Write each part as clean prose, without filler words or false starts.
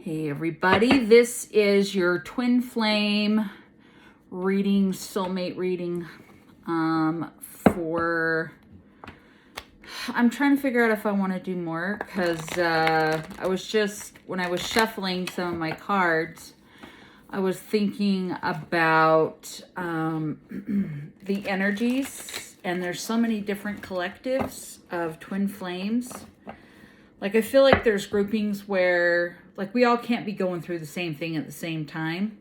Hey everybody, this is your twin flame reading, soulmate reading for, I'm trying to figure out if I want to do more because when I was shuffling some of my cards, I was thinking about the energies, and there's so many different collectives of twin flames. Like, I feel like there's groupings where, like, we all can't be going through the same thing at the same time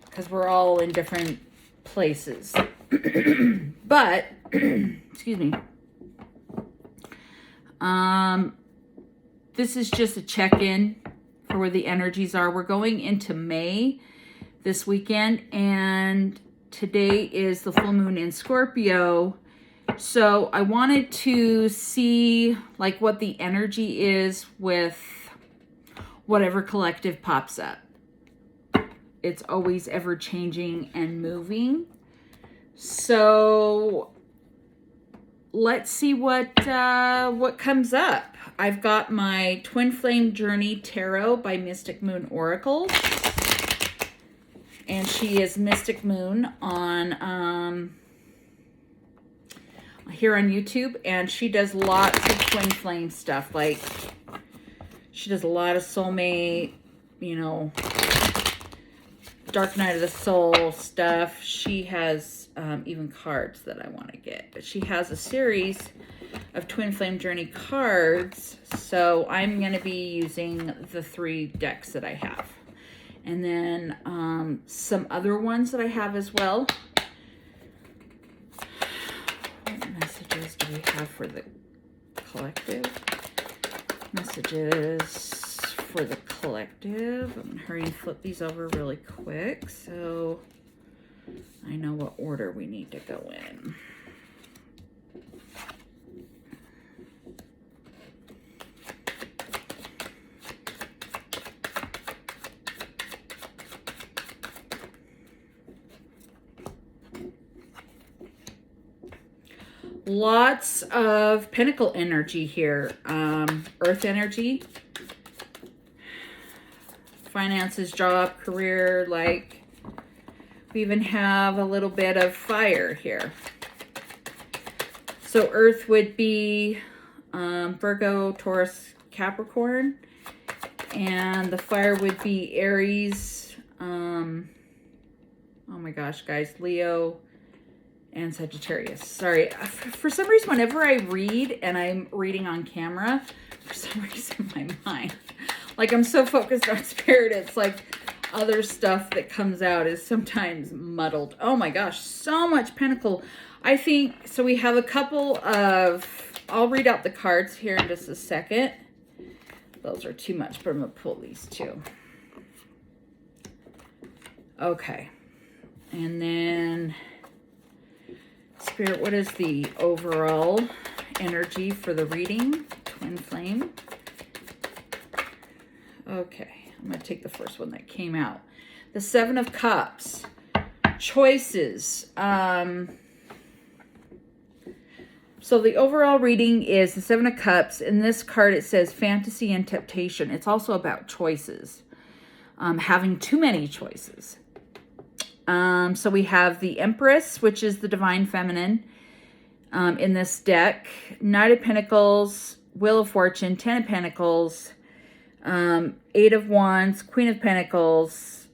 because we're all in different places. But, excuse me. This is just a check-in for where the energies are. We're going into May this weekend, and today is the full moon in Scorpio. So I wanted to see like what the energy is with whatever collective pops up. It's always ever changing and moving. So let's see what comes up. I've got my Twin Flame Journey Tarot by Mystic Moon Oracle. And she is Mystic Moon on here on YouTube, and she does lots of twin flame stuff. Like, she does a lot of soulmate, you know, dark night of the soul stuff. She has even cards that I want to get, but she has a series of twin flame journey cards, so I'm going to be using the 3 decks that I have, and then some other ones that I have as well. Messages do we have for the collective? Messages for the collective. I'm going to hurry and flip these over really quick so I know what order we need to go in. Lots of pentacle energy here. Earth energy. Finances, job, career. Like, we even have a little bit of fire here. So Earth would be Virgo, Taurus, Capricorn. And the fire would be Aries. Oh my gosh, guys. Leo and Sagittarius. Sorry, for some reason, whenever I read and I'm reading on camera, for some reason my mind, like, I'm so focused on spirit, it's like other stuff that comes out is sometimes muddled. Oh my gosh, so much pentacle. I think, so we have a couple of, I'll read out the cards here in just a second. Those are too much, but I'm gonna pull these two. Okay, and then Spirit, what is the overall energy for the reading? Twin flame. Okay, I'm going to take the first one that came out. The 7 of Cups. Choices. So the overall reading is the 7 of Cups. In this card, it says fantasy and temptation. It's also about choices. Having too many choices. So we have the Empress, which is the Divine Feminine in this deck. Knight of Pentacles, Wheel of Fortune, 10 of Pentacles, 8 of Wands, Queen of Pentacles,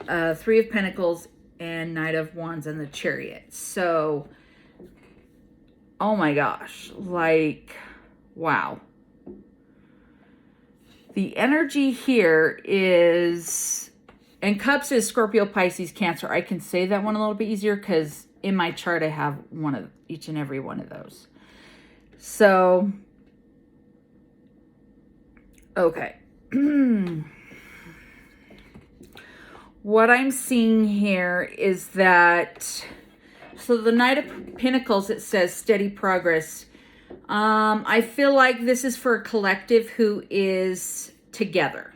3 of Pentacles, and Knight of Wands and the Chariot. So, oh my gosh, like, wow. The energy here is... And Cups is Scorpio, Pisces, Cancer. I can say that one a little bit easier because in my chart I have one of each and every one of those. So, okay. What I'm seeing here is that, so the Knight of Pentacles, it says steady progress. I feel like this is for a collective who is together.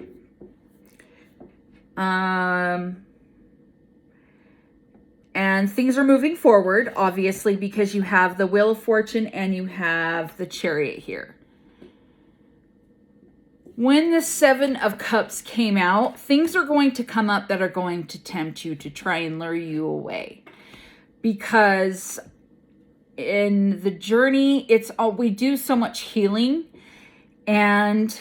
And things are moving forward, obviously, because you have the Wheel of Fortune and you have the Chariot here. when the Seven of Cups came out, things are going to come up that are going to tempt you to try and lure you away. Because in the journey, we do so much healing, and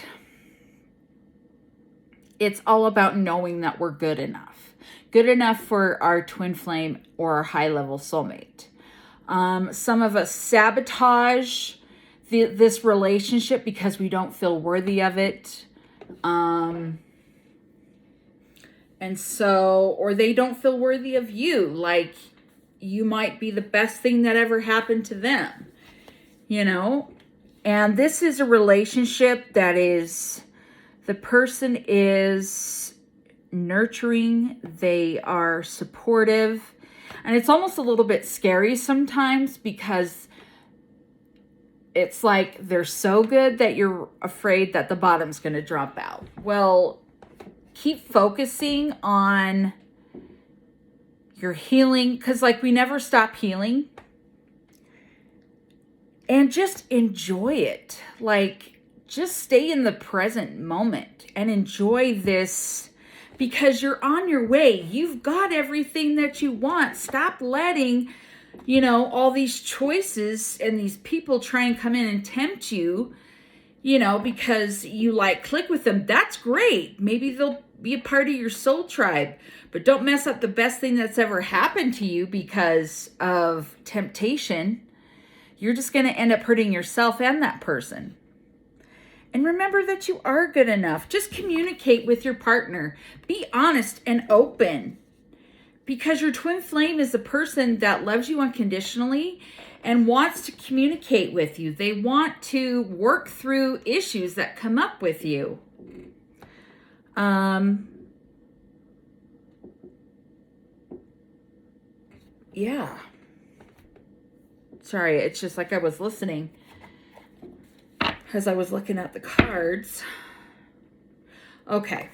it's all about knowing that we're good enough for our twin flame or our high level soulmate. Some of us sabotage this relationship because we don't feel worthy of it. And so, or they don't feel worthy of you. Like, you might be the best thing that ever happened to them, you know? And this is a relationship that is, the person is nurturing, they are supportive, and it's almost a little bit scary sometimes because it's like they're so good that you're afraid that the bottom's going to drop out. Well, keep focusing on your healing, because like we never stop healing, and just enjoy it. Like, just stay in the present moment and enjoy this, because you're on your way. You've got everything that you want. Stop letting, all these choices and these people try and come in and tempt you, because you click with them. That's great. Maybe they'll be a part of your soul tribe, but don't mess up the best thing that's ever happened to you because of temptation. You're just going to end up hurting yourself and that person. And remember that you are good enough. Just communicate with your partner. Be honest and open. Because your twin flame is a person that loves you unconditionally and wants to communicate with you. They want to work through issues that come up with you. Yeah. Sorry, it's just like I was listening as I was looking at the cards. Okay.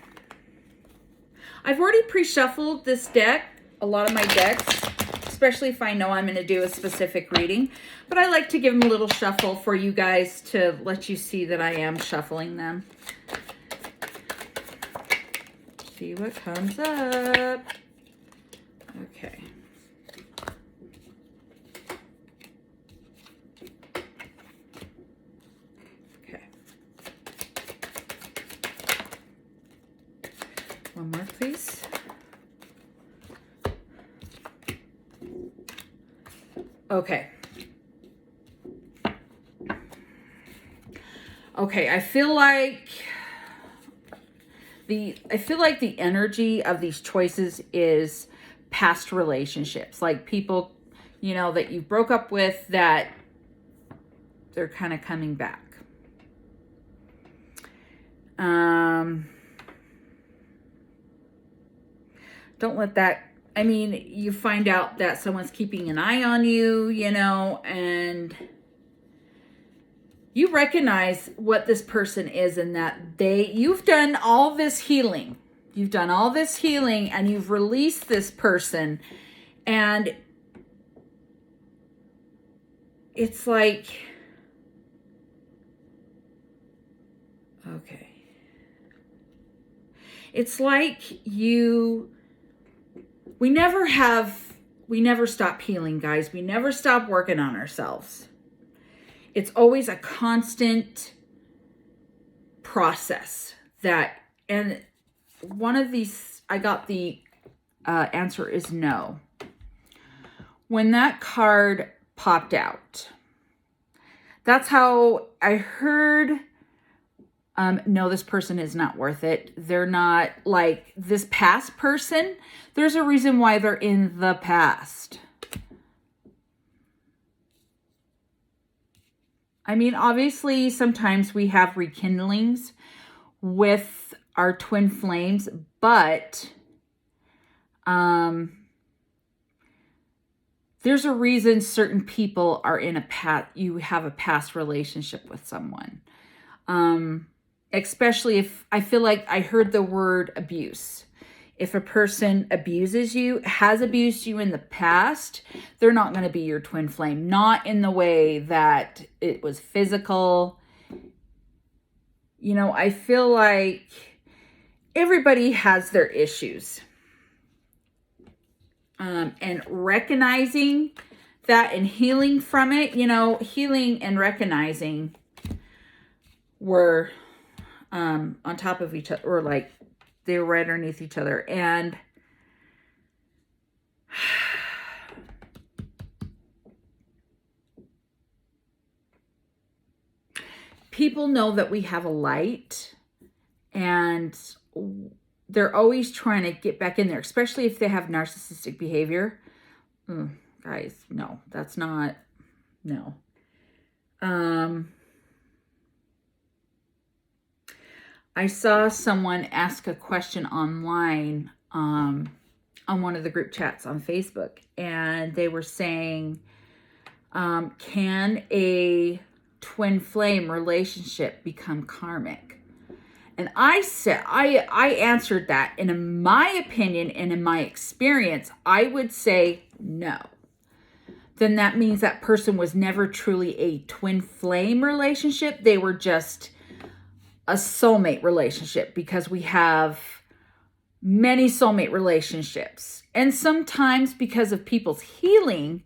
I've already pre-shuffled this deck, a lot of my decks, especially if I know I'm going to do a specific reading. But I like to give them a little shuffle for you guys to let you see that I am shuffling them. See what comes up. Okay. One more, please. Okay. Okay, I feel like the energy of these choices is past relationships. Like people, that you broke up with, that they're kind of coming back. Don't let that, you find out that someone's keeping an eye on you, and you recognize what this person is, and that you've done all this healing. You've done all this healing and you've released this person, and it's like, okay. It's like we never stop healing, guys. We never stop working on ourselves. It's always a constant process and one of these, I got the answer is no. When that card popped out, that's how I heard, no, this person is not worth it. They're not like this past person. There's a reason why they're in the past. Obviously, sometimes we have rekindlings with our twin flames, but there's a reason certain people are in you have a past relationship with someone. Especially if I feel like I heard the word abuse. If a person abuses you, has abused you in the past, they're not going to be your twin flame. Not in the way that it was physical. You know, I feel like everybody has their issues. And recognizing that and healing from it, you know, healing and recognizing were on top of each other, or like they were right underneath each other. And people know that we have a light, and they're always trying to get back in there, especially if they have narcissistic behavior. Guys, no, that's not, no. I saw someone ask a question online on one of the group chats on Facebook, and they were saying, can a twin flame relationship become karmic? And I said, I answered that, and in my opinion and in my experience, I would say no. Then that means that person was never truly a twin flame relationship. They were just a soulmate relationship, because we have many soulmate relationships. And sometimes because of people's healing,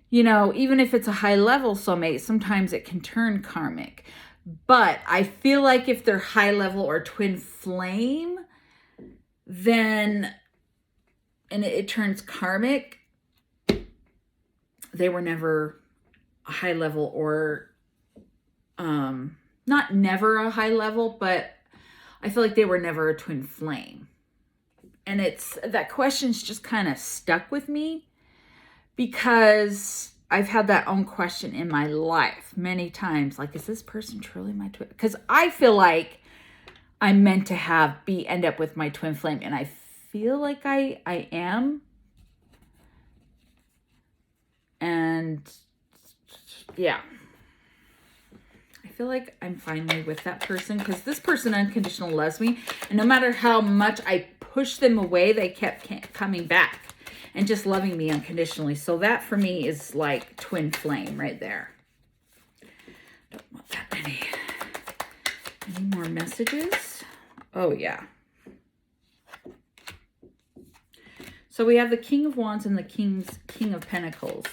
you know, even if it's a high level soulmate, sometimes it can turn karmic. But I feel like if they're high level or twin flame, then, and it turns karmic, they were never a high level, or not never a high level, but I feel like they were never a twin flame. And it's, that question's just kind of stuck with me, because I've had that own question in my life many times. Like, is this person truly my twin? Because I feel like I'm meant to end up with my twin flame, and I feel like I am. And yeah, I feel like I'm finally with that person, because this person unconditionally loves me. And no matter how much I pushed them away, they kept coming back and just loving me unconditionally. So that for me is like twin flame right there. Don't want that many. Any more messages? Oh, yeah. So we have the King of Wands and the King of Pentacles.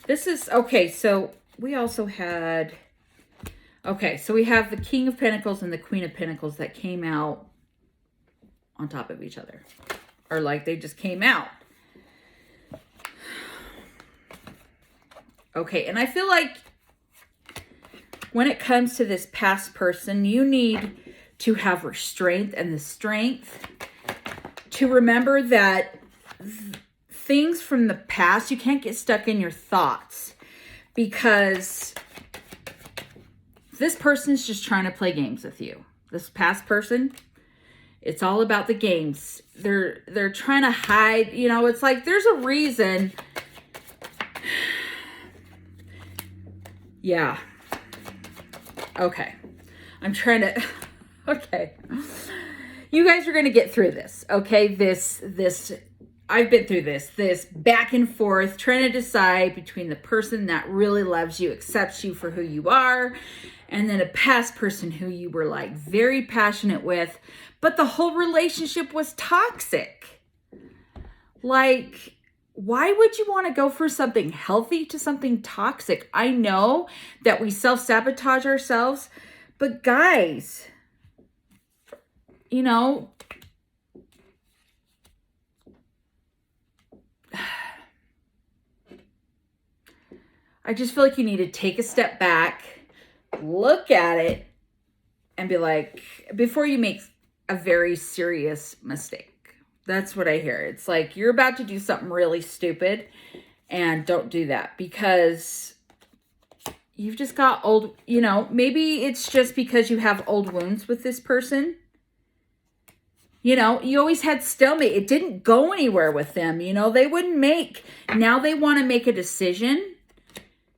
This is, okay, so we also had, okay, so we have the King of Pentacles and the Queen of Pentacles that came out on top of each other. Or like they just came out. Okay, and I feel like when it comes to this past person, you need to have restraint and the strength to remember that things from the past, you can't get stuck in your thoughts, because this person's just trying to play games with you. This past person, it's all about the games. They're trying to hide, you know, it's like there's a reason. Yeah. Okay. I'm trying to, okay. You guys are going to get through this, okay? This, I've been through this back and forth, trying to decide between the person that really loves you, accepts you for who you are, and then a past person who you were like very passionate with, but the whole relationship was toxic. Like, why would you want to go for something healthy to something toxic? I know that we self-sabotage ourselves, but guys, you know, I just feel like you need to take a step back, look at it, and be like, before you make a very serious mistake. That's what I hear. It's like you're about to do something really stupid, and don't do that, because you've just got old, you know, maybe it's just because you have old wounds with this person. You know, you always had stalemate. It didn't go anywhere with them. You know, they wouldn't make, now they want to make a decision.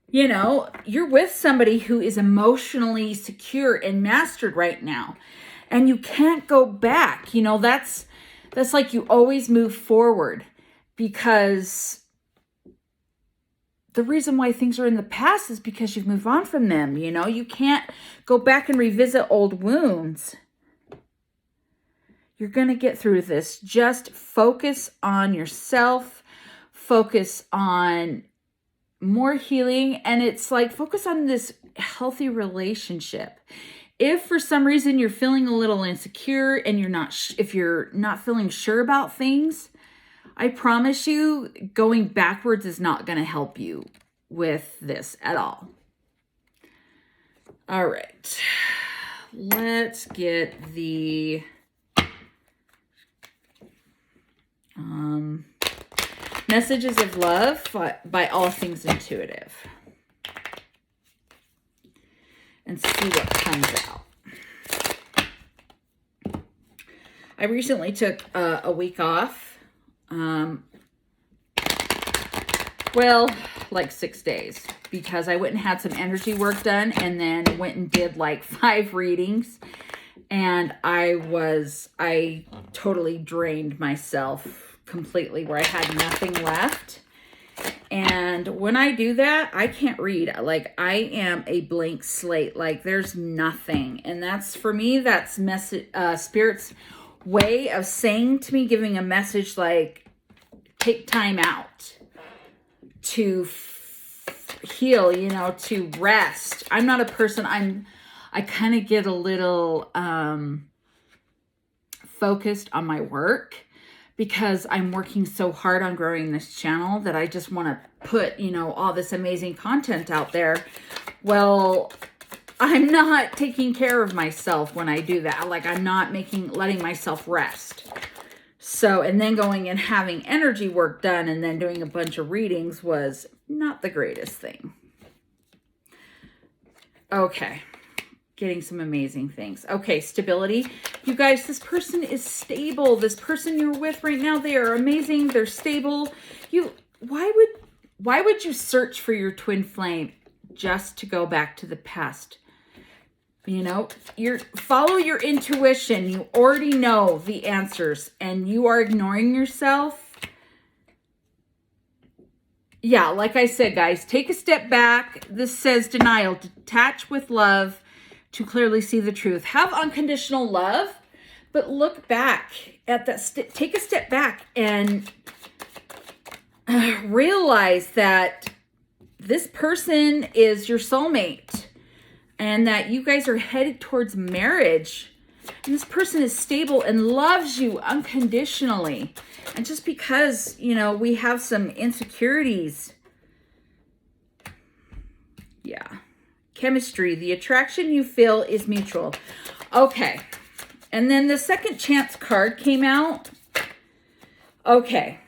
You know, you're with somebody who is emotionally secure and mastered right now, and you can't go back. You know, that's like you always move forward. because the reason why things are in the past is because you've moved on from them. You know, you can't go back and revisit old wounds. You're going to get through this. Just focus on yourself. Focus on more healing. And it's like, focus on this healthy relationship. If for some reason you're feeling a little insecure and if you're not feeling sure about things, I promise you, going backwards is not going to help you with this at all. All right. Let's get the Messages of Love by All Things Intuitive. And see what comes out. I recently took a week off. Well, like 6 days, because I went and had some energy work done and then went and did like 5 readings, and I totally drained myself completely where I had nothing left. And when I do that, I can't read. Like, I am a blank slate. Like, there's nothing. And that's, for me, that's Spirit's way of saying to me, giving a message like, take time out to heal, you know, to rest. I'm not a person, I kind of get a little focused on my work because I'm working so hard on growing this channel that I just want to put, you know, all this amazing content out there. Well, I'm not taking care of myself when I do that. Like, I'm not letting myself rest. So, and then going and having energy work done and then doing a bunch of readings was not the greatest thing. Okay. Getting some amazing things. Okay, stability. You guys, this person is stable. This person you're with right now, they are amazing. They're stable. Why would you search for your twin flame just to go back to the past? You know, follow your intuition. You already know the answers and you are ignoring yourself. Yeah, like I said, guys, take a step back. This says denial. Detach with love to clearly see the truth. Have unconditional love, but look back at that. Take a step back and realize that this person is your soulmate and that you guys are headed towards marriage. And this person is stable and loves you unconditionally. And just because, you know, we have some insecurities. Yeah. Chemistry. The attraction you feel is mutual. Okay. And then the second chance card came out. Okay.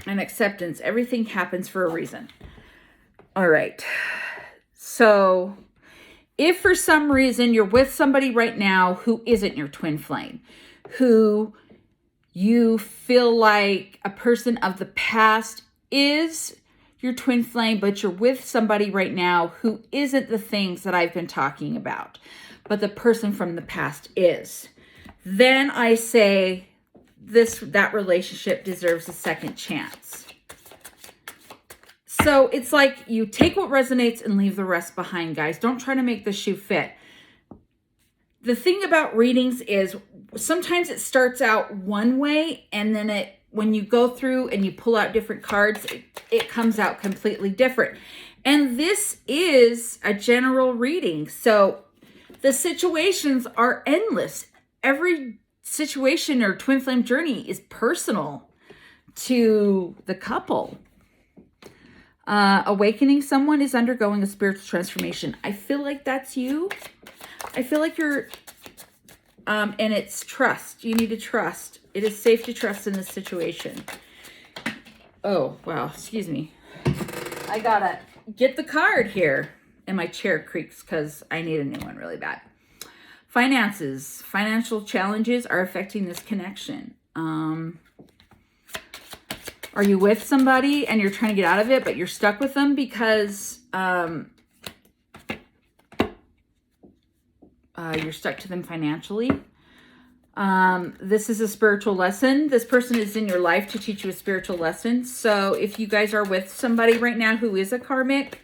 And acceptance. Everything happens for a reason. All right. So if for some reason you're with somebody right now who isn't your twin flame, who you feel like a person of the past is your twin flame, but you're with somebody right now who isn't the things that I've been talking about, but the person from the past is, then I say that relationship deserves a second chance. So it's like you take what resonates and leave the rest behind, guys. Don't try to make the shoe fit. The thing about readings is sometimes it starts out one way, and then when you go through and you pull out different cards, it comes out completely different. And this is a general reading. So the situations are endless. Every situation or twin flame journey is personal to the couple. Awakening someone is undergoing a spiritual transformation. I feel like that's you. I feel like you're, and it's trust. You need to trust. It is safe to trust in this situation. Oh, wow. Excuse me. I gotta get the card here. And my chair creaks because I need a new one really bad. Finances. Financial challenges are affecting this connection. Are you with somebody and you're trying to get out of it, but you're stuck with them because you're stuck to them financially? This is a spiritual lesson. This person is in your life to teach you a spiritual lesson. So if you guys are with somebody right now who is a karmic,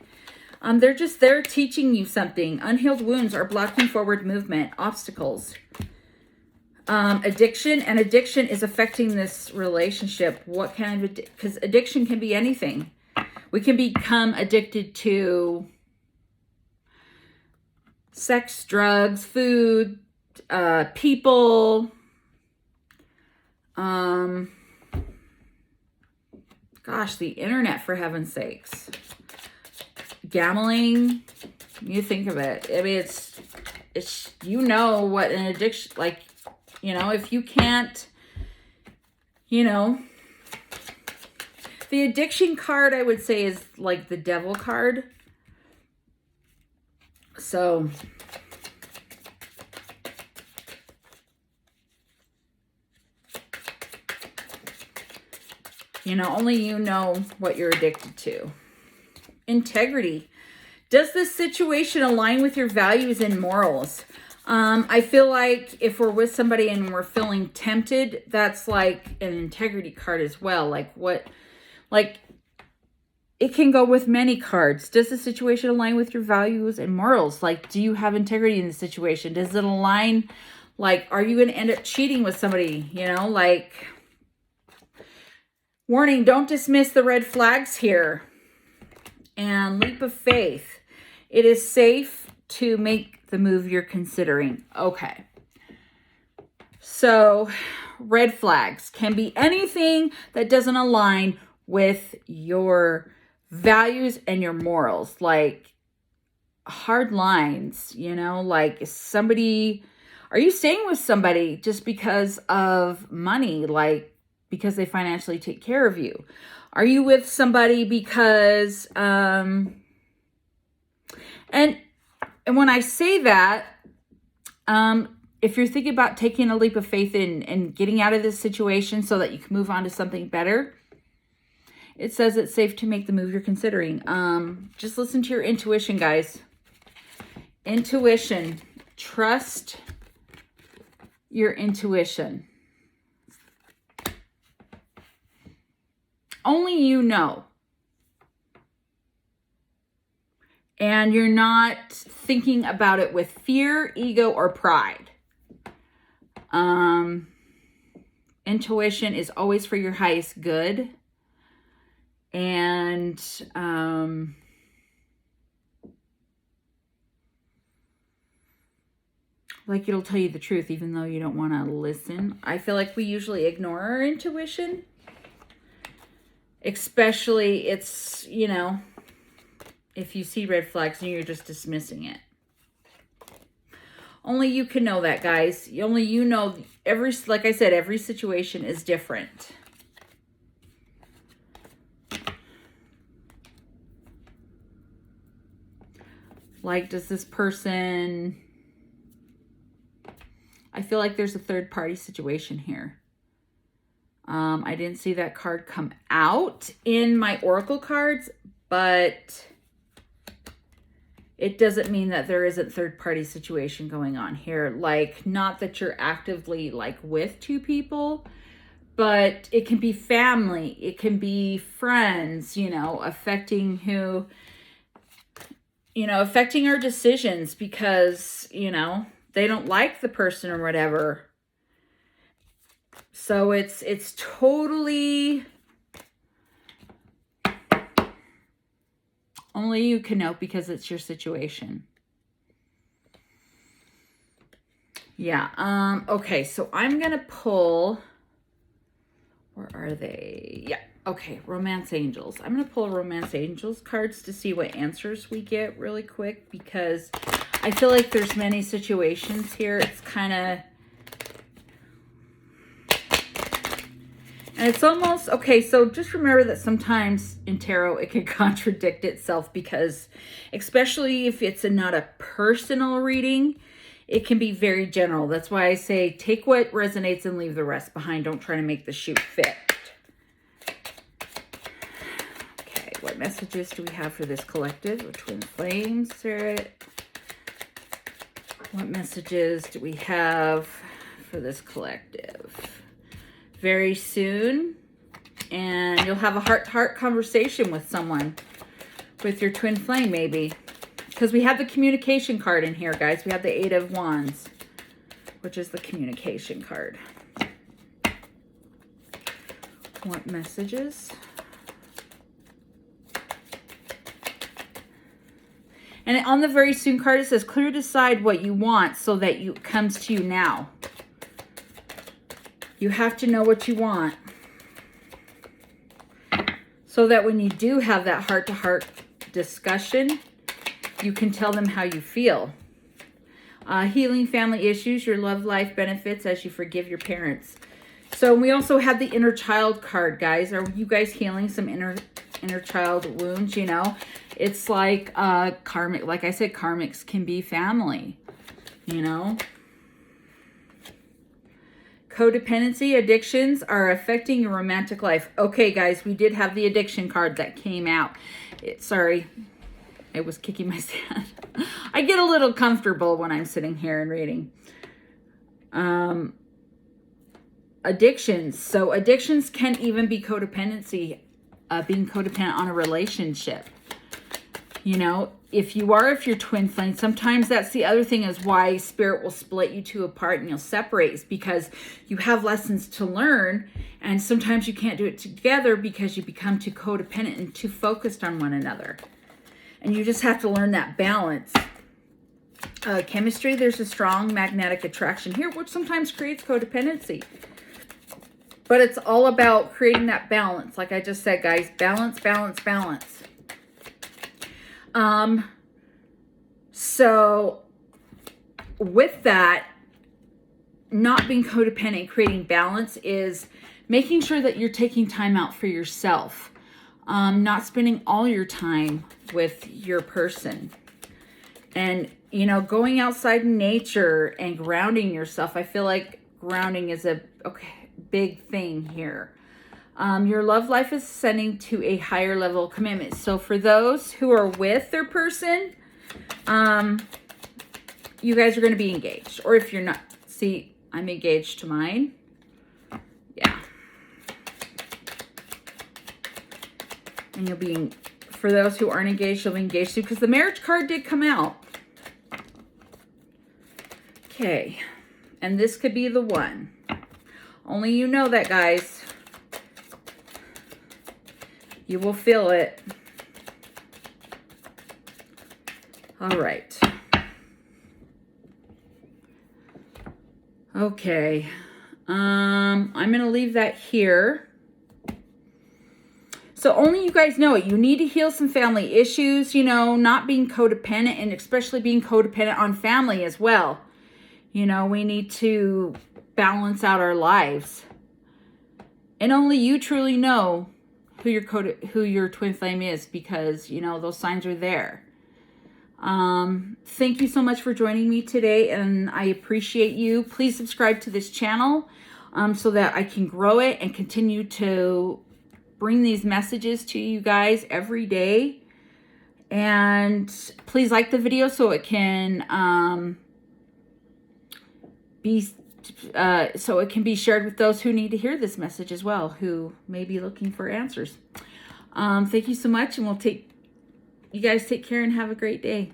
they're just there teaching you something. Unhealed wounds are blocking forward movement, obstacles. Addiction, and addiction is affecting this relationship. What kind of, because addiction can be anything. We can become addicted to sex, drugs, food, people, gosh, the internet, for heaven's sakes, gambling. You think of it. I mean, it's, you know what an addiction, like, you know, if you can't, you know, the addiction card, I would say, is like the devil card. So, you know, only you know what you're addicted to. Integrity. Does this situation align with your values and morals? I feel like if we're with somebody and we're feeling tempted, that's like an integrity card as well. Like what, like it can go with many cards. Does the situation align with your values and morals? Like, do you have integrity in the situation? Does it align? Like, are you going to end up cheating with somebody? You know, like, warning, don't dismiss the red flags here. And leap of faith. It is safe to make the move you're considering. Okay. So, red flags can be anything that doesn't align with your values and your morals. Like hard lines, you know, like somebody, are you staying with somebody just because of money? Like because they financially take care of you? Are you with somebody because, and when I say that, if you're thinking about taking a leap of faith and getting out of this situation so that you can move on to something better, it says it's safe to make the move you're considering. Just listen to your intuition, guys. Intuition. Trust your intuition. Only you know. And you're not thinking about it with fear, ego, or pride. Intuition is always for your highest good. And like it'll tell you the truth even though you don't want to listen. I feel like we usually ignore our intuition. Especially it's, you know, if you see red flags and you're just dismissing it. Only you can know that, guys. Only you know. Like I said, every situation is different. Like, does this person... I feel like there's a third party situation here. I didn't see that card come out in my oracle cards, but it doesn't mean that there isn't third party situation going on here. Like, not that you're actively like with two people, but it can be family. It can be friends, you know, affecting who, you know, affecting our decisions because, you know, they don't like the person or whatever. So it's totally, only you can know because it's your situation. Yeah. Okay. So I'm going to pull, where are they? Yeah. Okay. Romance Angels. I'm going to pull Romance Angels cards to see what answers we get really quick because I feel like there's many situations here. It's kind of, and it's almost, okay, so just remember that sometimes in tarot, it can contradict itself because, especially if it's not a personal reading, it can be very general. That's why I say take what resonates and leave the rest behind. Don't try to make the shoe fit. Okay, what messages do we have for this collective? Twin Flames, Spirit. What messages do we have for this collective. Very soon, and you'll have a heart-to-heart conversation with someone, with your twin flame maybe. Because we have the communication card in here, guys. We have the Eight of Wands, which is the communication card. What messages? And on the very soon card, it says, clearly decide what you want so that it comes to you now. You have to know what you want, so that when you do have that heart-to-heart discussion, you can tell them how you feel. Healing family issues, your love life benefits as you forgive your parents. So we also have the inner child card, guys. Are you guys healing some inner child wounds? You know, it's like karmic. Like I said, karmics can be family. You know, codependency, addictions are affecting your romantic life. Okay, guys, we did have the addiction card that came out. Sorry, it was kicking my sand. I get a little comfortable when I'm sitting here and reading. Addictions. So addictions can even be codependency, being codependent on a relationship. You know, if you're twin flame, sometimes that's the other thing is why spirit will split you two apart and you'll separate, is because you have lessons to learn, and sometimes you can't do it together because you become too codependent and too focused on one another. And you just have to learn that balance. Chemistry, there's a strong magnetic attraction here, which sometimes creates codependency. But it's all about creating that balance. Like I just said, guys, balance, balance, balance. So with that, not being codependent, creating balance is making sure that you're taking time out for yourself. Not spending all your time with your person. And, you know, going outside in nature and grounding yourself. I feel like grounding is a big thing here. Your love life is ascending to a higher level of commitment. So for those who are with their person, you guys are going to be engaged. Or if you're not, see, I'm engaged to mine. Yeah. And you'll be, for those who aren't engaged, you'll be engaged too, because the marriage card did come out. Okay. And this could be the one. Only you know that, guys. You will feel it. All right. Okay. I'm going to leave that here. So only you guys know it. You need to heal some family issues, you know, not being codependent, and especially being codependent on family as well. You know, we need to balance out our lives. And only you truly know who your twin flame is, because, you know, those signs are there. Thank you so much for joining me today, and I appreciate you. Please subscribe to this channel so that I can grow it and continue to bring these messages to you guys every day. And please like the video so it can be shared with those who need to hear this message as well, who may be looking for answers. Thank you so much, and you guys take care and have a great day.